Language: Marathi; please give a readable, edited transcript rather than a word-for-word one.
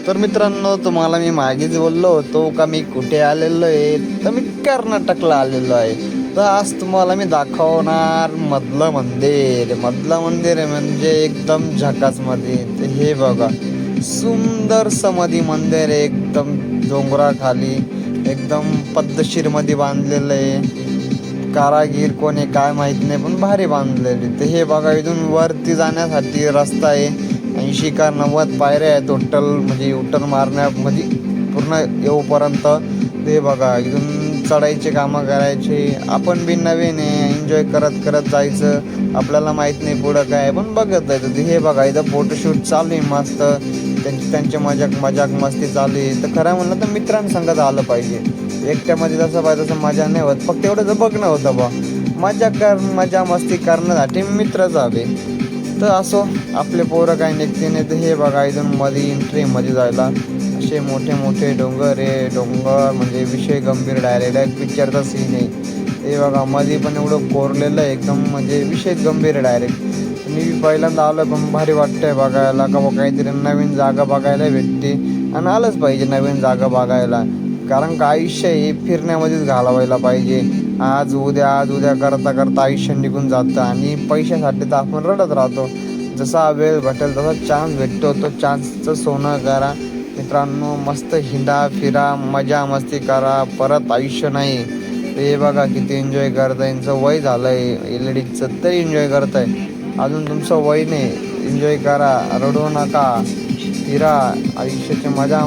तर मित्रांनो, तुम्हाला मी मागेच बोललो होतो का मी कुठे आलेलो आहे, तर मी कर्नाटकला आलेलो आहे. तर आज तुम्हाला मी दाखवणार मधलं मंदिर आहे, म्हणजे एकदम झकासमध्ये. तर हे बघा, सुंदर समाधी मंदिर आहे, एकदम डोंगराखाली, एकदम पद्धतशीरमध्ये बांधलेलं आहे. कारागीर कोणी काय माहित नाही, पण भारी बांधलेली. तर हे बघा, इथून वरती जाण्यासाठी रस्ता आहे. 80 का 90 पायऱ्या आहे टोटल, म्हणजे युटर्न मारण्यामध्ये पूर्ण येऊपर्यंत. ते बघा, इथून चढायचे कामं करायचे. आपण बी नवीन आहे, एन्जॉय करत करत जायचं. आपल्याला माहीत नाही पुढं काय, पण बघत जायचं. ते हे बघा, इथं फोटोशूट चालू आहे मस्त. त्यांचे मजाक मस्ती चालू आहे. तर खरं म्हणलं तर मित्रांसंगत आलं पाहिजे. एकट्यामध्ये जसं पाहिजे तसं मजा नाही होत. फक्त एवढं बघणं होतं बा, मजा मस्ती करण्यासाठी मित्रच हवे. तर असो, आपले पोरं काय निघते नाही. तर हे बघा, इथून मध्ये एंट्रीमध्ये जायला असे मोठे मोठे डोंगर आहे. डोंगर म्हणजे विषय गंभीर, डायरेक्ट पिक्चरचा सीन आहे. हे बघा, मध्ये पण एवढं कोरलेलं आहे एकदम, म्हणजे विषय गंभीर आहे डायरेक्ट. मी पहिल्यांदा आलो, पण भारी वाटतंय बघायला का बा, काहीतरी नवीन जागा बघायला भेटते. आणि आलंच पाहिजे नवीन जागा बघायला, कारण का आयुष्य हे फिरण्यामध्येच घालवायला पाहिजे. आज उद्या करता करता आयुष्य निघून जातं, आणि पैशासाठी तर आपण रडत राहतो. जसा वेळ भेटेल तसा चान्स भेटतो, तो चान्सचं सोनं करा मित्रांनो. मस्त हिंडा फिरा, मजा मस्ती करा, परत आयुष्य नाही. ते बघा किती एन्जॉय करताय. यांचं वय झालं आहे लेडीजचं, तरी एन्जॉय करताय. अजून तुमचं वय नाही, एन्जॉय करा, रडू नका, फिरा, आयुष्याची मजा